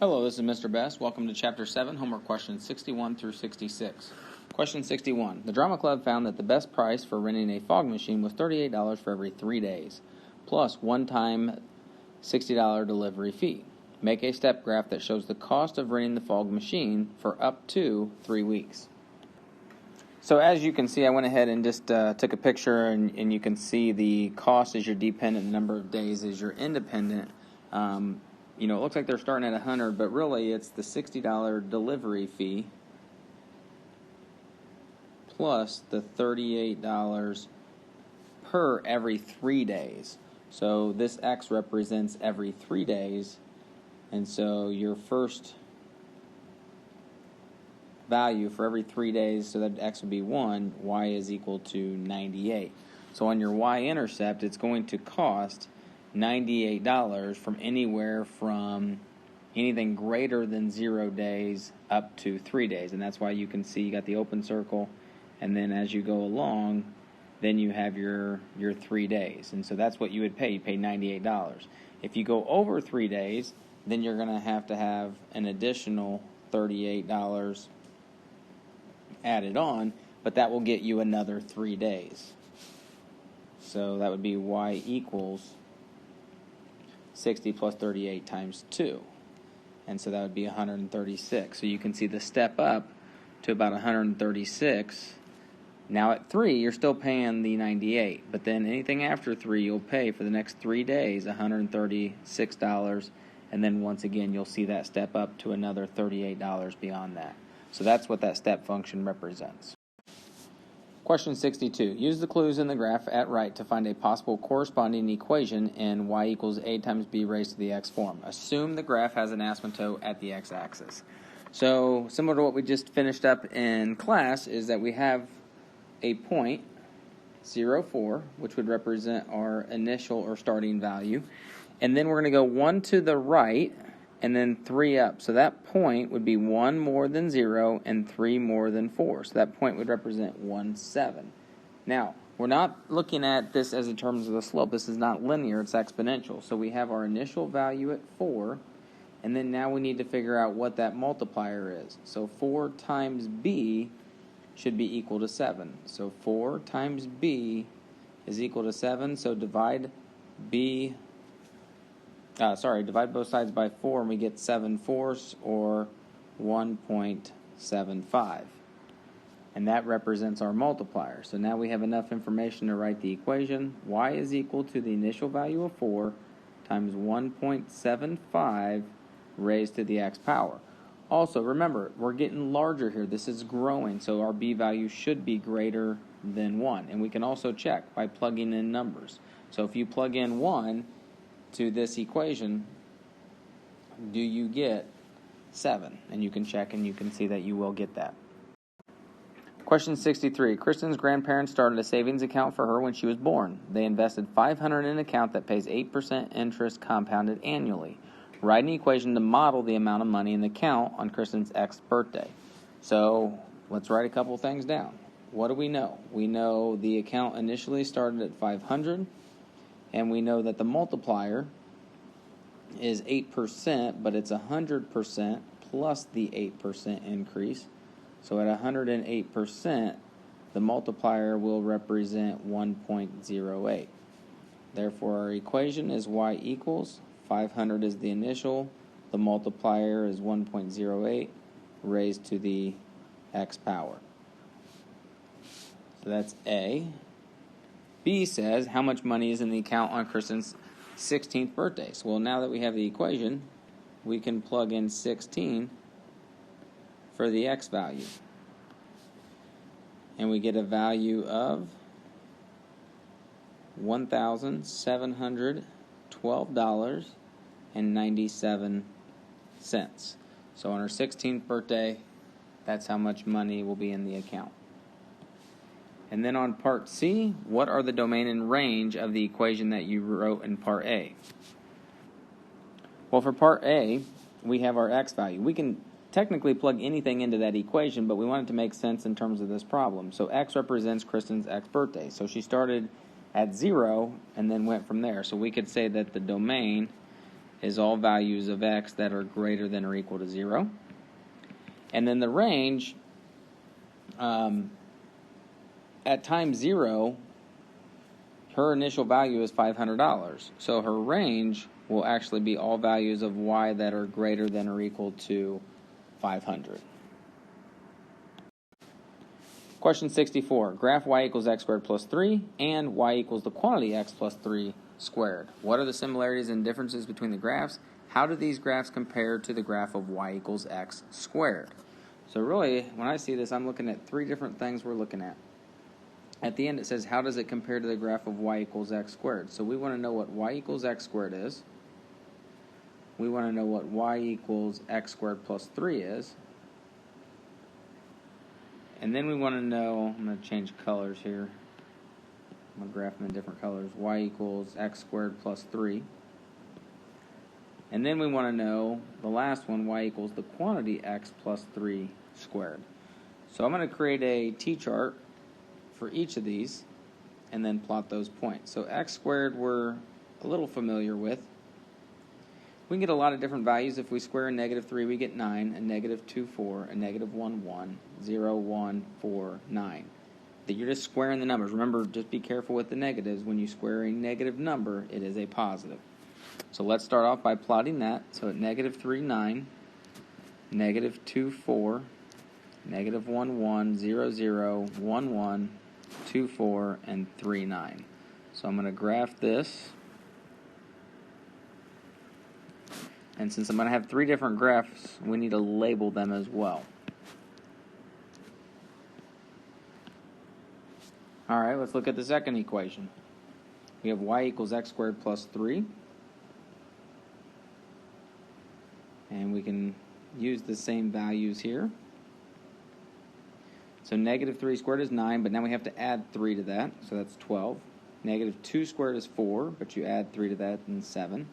Hello, this is Mr. Best. Welcome to Chapter 7, homework questions 61 through 66. Question 61. The Drama Club found that the best price for renting a fog machine was $38 for every 3 days, plus one-time $60 delivery fee. Make a step graph that shows the cost of renting the fog machine for up to 3 weeks. So as you can see, I went ahead and just took a picture, and you can see the cost is your dependent, the number of days is your independent. It looks like they're starting at $100, but really it's the $60 delivery fee plus the $38 per every 3 days. So this X represents every 3 days, and so your first value for every 3 days, so that X would be 1, Y is equal to 98. So on your Y-intercept, it's going to cost $98 from anywhere from anything greater than 0 days up to 3 days. And that's why you can see you got the open circle, and then as you go along, then you have your 3 days. And so that's what you would pay. You pay $98. If you go over 3 days, then you're going to have an additional $38 added on, but that will get you another 3 days. So that would be Y equals 60 plus 38 times 2. And so that would be 136. So you can see the step up to about 136. Now at 3, you're still paying the 98. But then anything after 3, you'll pay for the next 3 days $136. And then once again, you'll see that step up to another $38 beyond that. So that's what that step function represents. Question 62. Use the clues in the graph at right to find a possible corresponding equation in y equals a times b raised to the x form. Assume the graph has an asymptote at the x-axis. So similar to what we just finished up in class is that we have a point, 0, 4, which would represent our initial or starting value. And then we're going to go 1 to the right and then 3 up. So that point would be 1 more than 0 and 3 more than 4. So that point would represent 1, 7. Now, we're not looking at this as in terms of the slope. This is not linear, it's exponential. So we have our initial value at 4, and then now we need to figure out what that multiplier is. So 4 times b should be equal to 7. So 4 times b is equal to 7, so divide both sides by 4, and we get 7/4, or 1.75. And that represents our multiplier. So now we have enough information to write the equation. Y is equal to the initial value of 4 times 1.75 raised to the x power. Also, remember, we're getting larger here. This is growing, so our b value should be greater than 1. And we can also check by plugging in numbers. So if you plug in 1 to this equation, do you get 7? And you can check and you can see that you will get that. Question 63. Kristen's grandparents started a savings account for her when she was born. They invested $500 in an account that pays 8% interest compounded annually. Write an equation to model the amount of money in the account on Kristen's Xth birthday. So let's write a couple things down. What do we know? We know the account initially started at $500. And we know that the multiplier is 8%, but it's 100% plus the 8% increase. So at 108%, the multiplier will represent 1.08. Therefore, our equation is y equals 500 is the initial, the multiplier is 1.08 raised to the x power. So that's A. B says, how much money is in the account on Kristen's 16th birthday? So, well, now that we have the equation, we can plug in 16 for the x value. And we get a value of $1,712.97. So on her 16th birthday, that's how much money will be in the account. And then on part C, what are the domain and range of the equation that you wrote in part A? Well, for part A, we have our x value. We can technically plug anything into that equation, but we want it to make sense in terms of this problem. So x represents Kristen's X birthday. So she started at 0 and then went from there. So we could say that the domain is all values of x that are greater than or equal to 0. And then the range, at time 0, her initial value is $500. So her range will actually be all values of y that are greater than or equal to 500. Question 64. Graph y equals x squared plus 3 and y equals the quantity x plus 3 squared. What are the similarities and differences between the graphs? How do these graphs compare to the graph of y equals x squared? So really, when I see this, I'm looking at three different things we're looking at. At the end it says, how does it compare to the graph of y equals x squared? So we want to know what y equals x squared is. We want to know what y equals x squared plus 3 is. And then we want to know, I'm going to change colors here. I'm going to graph them in different colors. Y equals x squared plus 3. And then we want to know the last one, y equals the quantity x plus 3 squared. So I'm going to create a t-chart for each of these and then plot those points. So x squared we're a little familiar with. We can get a lot of different values. If we square a negative 3, we get 9, a negative 2, 4, a negative 1, 1, 0, 1, 4, 9. You're just squaring the numbers. Remember, just be careful with the negatives. When you square a negative number, it is a positive. So let's start off by plotting that. So at negative 3, 9, negative 2, 4, negative 1, 1, 0, 0, 1, 1, 2, 4, and 3, 9. So I'm going to graph this. And since I'm going to have three different graphs, we need to label them as well. All right, let's look at the second equation. We have y equals x squared plus 3. And we can use the same values here. So negative 3 squared is 9, but now we have to add 3 to that, so that's 12. Negative 2 squared is 4, but you add 3 to that, and 7.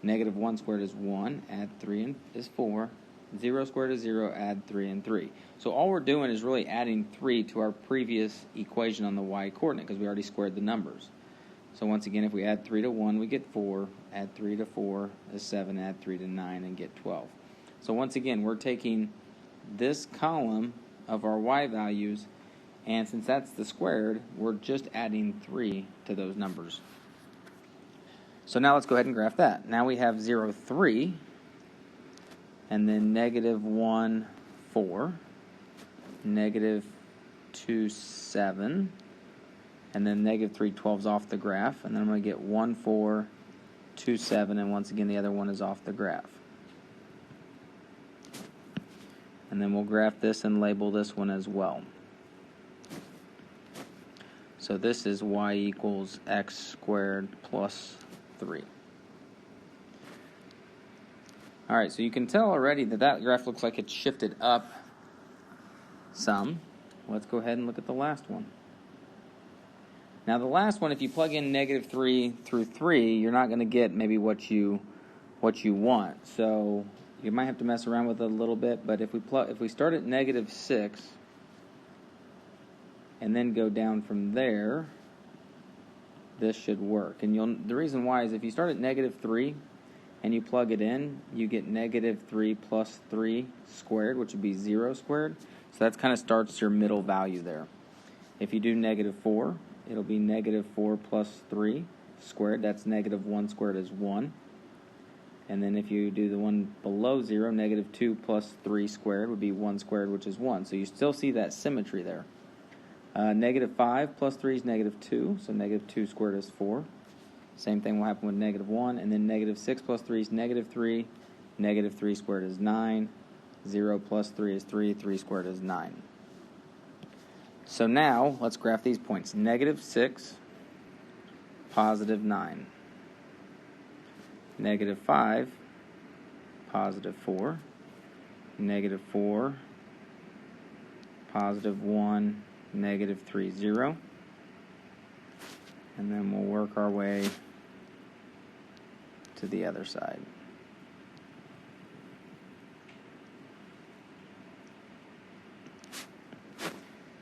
Negative 1 squared is 1, add 3 is 4. 0 squared is 0, add 3 and 3. So all we're doing is really adding 3 to our previous equation on the y-coordinate because we already squared the numbers. So once again, if we add 3 to 1, we get 4. Add 3 to 4 is 7. Add 3 to 9 and get 12. So once again, we're taking this column of our y values, and since that's the squared, we're just adding 3 to those numbers. So now let's go ahead and graph that. Now we have 0, 3, and then negative 1, 4, negative 2, 7, and then negative 3, 12 is off the graph, and then I'm going to get 1, 4, 2, 7, and once again the other one is off the graph. And then we'll graph this and label this one as well. So this is y equals x squared plus 3. All right, so you can tell already that graph looks like it's shifted up some. Let's go ahead and look at the last one. Now the last one, if you plug in negative 3 through 3, you're not going to get maybe what you want. So you might have to mess around with it a little bit, but if we start at negative 6 and then go down from there, this should work. And the reason why is if you start at negative 3 and you plug it in, you get negative 3 plus 3 squared, which would be 0 squared. So that kind of starts your middle value there. If you do negative 4, it'll be negative 4 plus 3 squared. That's negative 1 squared is 1. And then if you do the one below 0, negative 2 plus 3 squared would be 1 squared, which is 1. So you still see that symmetry there. Negative 5 plus 3 is negative 2, so negative 2 squared is 4. Same thing will happen with negative 1. And then negative 6 plus 3 is negative 3. Negative 3 squared is 9. 0 plus 3 is 3. 3 squared is 9. So now, let's graph these points. Negative 6, positive 9. Negative 5, positive 4. Negative 4, positive 1, negative 3, 0. And then we'll work our way to the other side.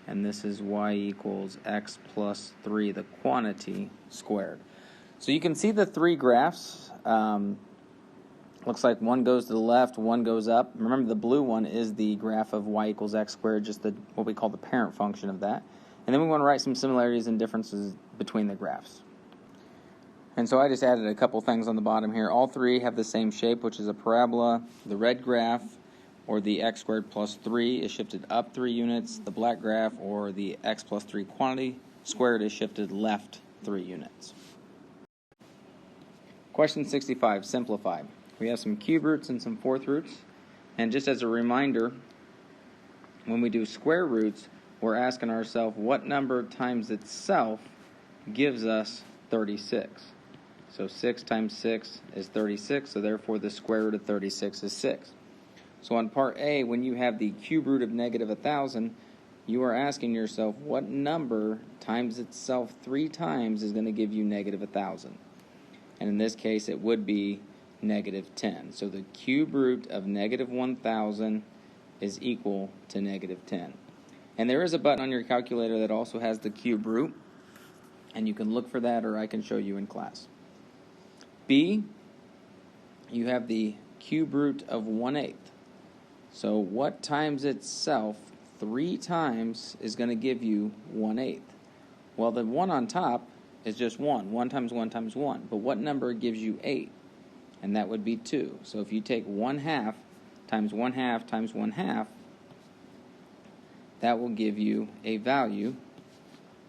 And this is y equals x plus 3, the quantity, squared. So you can see the three graphs. looks like one goes to the left, one goes up. Remember, the blue one is the graph of y equals x squared, just what we call the parent function of that. And then we want to write some similarities and differences between the graphs. And so I just added a couple things on the bottom here. All three have the same shape, which is a parabola. The red graph, or the x squared plus 3, is shifted up 3 units. The black graph, or the x plus 3 quantity squared, is shifted left 3 units. Question 65, simplify. We have some cube roots and some fourth roots. And just as a reminder, when we do square roots, we're asking ourselves what number times itself gives us 36. So 6 times 6 is 36, so therefore the square root of 36 is 6. So on part A, when you have the cube root of negative 1,000, you are asking yourself what number times itself 3 times is going to give you negative 1,000. And in this case, it would be negative 10. So the cube root of negative 1,000 is equal to negative 10. And there is a button on your calculator that also has the cube root, and you can look for that, or I can show you in class. B, you have the cube root of 1/8. So what times itself 3 times is going to give you 1/8? Well, the 1 on top is just 1. 1 times 1 times 1. But what number gives you 8? And that would be 2. So if you take 1/2 times 1/2 times 1/2, that will give you a value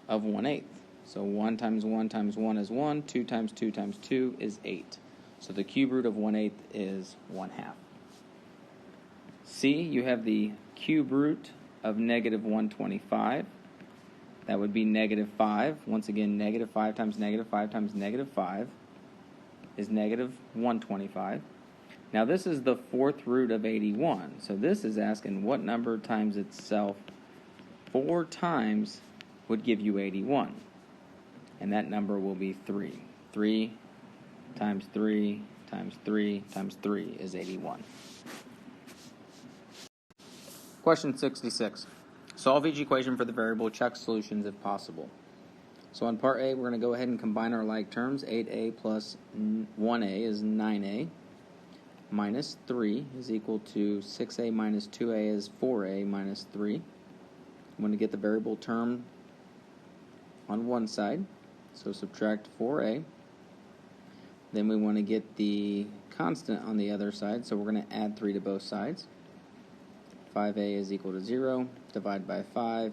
of 1/8. So 1 times 1 times 1 is 1. 2 times 2 times 2 is 8. So the cube root of 1/8 is 1/2. C, you have the cube root of negative 125. That would be negative 5. Once again, negative 5 times negative 5 times negative 5 is negative 125. Now this is the fourth root of 81. So this is asking what number times itself 4 times would give you 81. And that number will be 3. 3 times 3 times 3 times 3 is 81. Question 66. Solve each equation for the variable. Check solutions if possible. So on part A, we're going to go ahead and combine our like terms. 8a plus 1a is 9a. Minus 3 is equal to 6a minus 2a is 4a minus 3. I'm going to get the variable term on one side. So subtract 4a. Then we want to get the constant on the other side. So we're going to add 3 to both sides. 5a is equal to 0, divide by 5,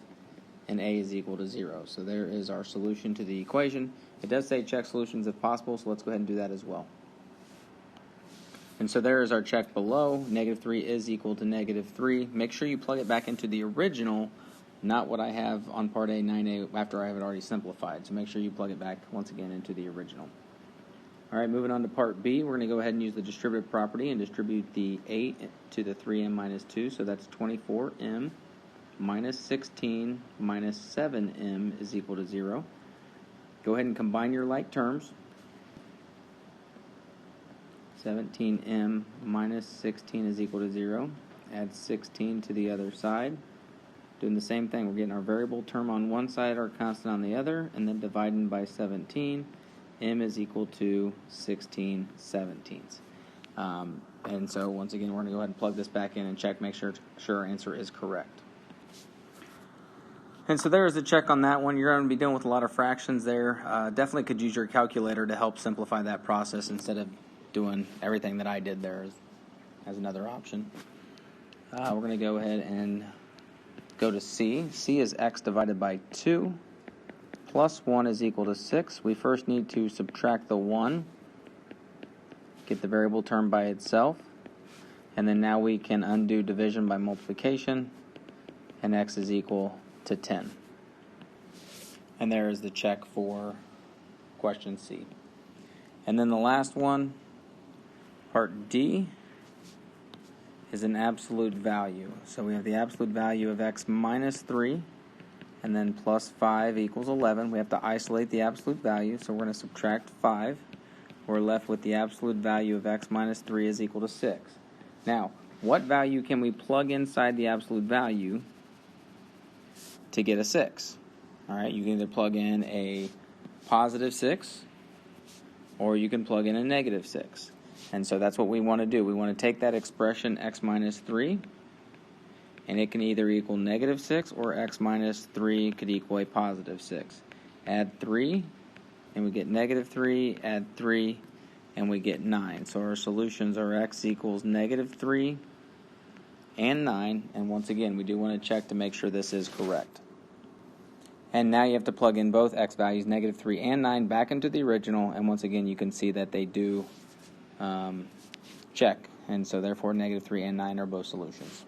and a is equal to 0. So there is our solution to the equation. It does say check solutions if possible, so let's go ahead and do that as well. And so there is our check below. Negative 3 is equal to negative 3. Make sure you plug it back into the original, not what I have on part A, 9a, after I have it already simplified. So make sure you plug it back, once again, into the original. All right, moving on to part B, we're going to go ahead and use the distributive property and distribute the 8 to the 3m minus 2. So that's 24m minus 16 minus 7m is equal to 0. Go ahead and combine your like terms. 17m minus 16 is equal to 0. Add 16 to the other side. Doing the same thing, we're getting our variable term on one side, our constant on the other, and then dividing by 17. M is equal to 16/17. And so once again, we're going to go ahead and plug this back in and check, make sure our answer is correct. And so there is a check on that one. You're going to be dealing with a lot of fractions there. Definitely could use your calculator to help simplify that process instead of doing everything that I did there as another option. We're going to go ahead and go to C. C is x divided by 2. Plus 1 is equal to 6. We first need to subtract the 1, get the variable term by itself, and then now we can undo division by multiplication, and x is equal to 10. And there is the check for question C. And then the last one, part D, is an absolute value. So we have the absolute value of x minus 3, and then plus 5 equals 11. We have to isolate the absolute value, so we're going to subtract 5. We're left with the absolute value of x minus 3 is equal to 6. Now, what value can we plug inside the absolute value to get a 6? All right, you can either plug in a positive 6, or you can plug in a negative 6. And so that's what we want to do. We want to take that expression x minus 3, and it can either equal negative 6 or x minus 3 could equal a positive 6. Add 3, and we get negative 3. Add 3, and we get 9. So our solutions are x equals negative 3 and 9. And once again, we do want to check to make sure this is correct. And now you have to plug in both x values, negative 3 and 9, back into the original. And once again, you can see that they do check. And so therefore, negative 3 and 9 are both solutions.